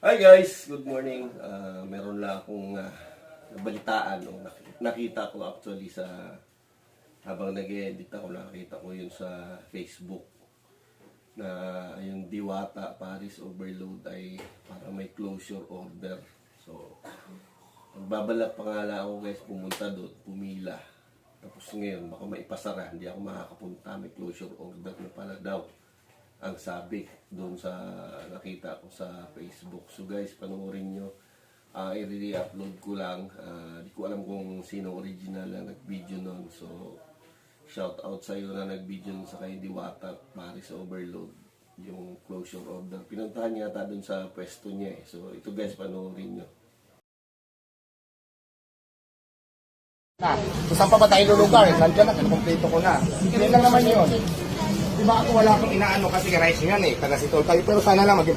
Hi guys, good morning. Meron lang akong nabalitaan o nakita ko actually sa habang nag-edit ako, nakita ko yun sa Facebook na yung Diwata Paris Overload ay para may closure order. So, magbabalak pa nga lang ako guys pumunta doon, pumila. Tapos ngayon, baka maipasara, hindi ako makakapunta, may closure order na pala daw. Ang sabi doon sa nakita ko sa Facebook. So guys, panoorin nyo. I-re-upload ko lang. Di ko alam kung sino original na nag-video nun. So, shout out sa iyo na nag-video nun sa kay Diwata Paris Overload. Yung closure order. Pinuntahan niya ata doon sa pwesto niya eh. So, ito guys, panoorin nyo. Kung saan pa ba tayo lulugar? Nandiyan na, kompleto ko na. Hindi lang naman yun. Diba ako wala akong inaano kasi rice yun eh, taga Sitol kayo. Pero sana lang maging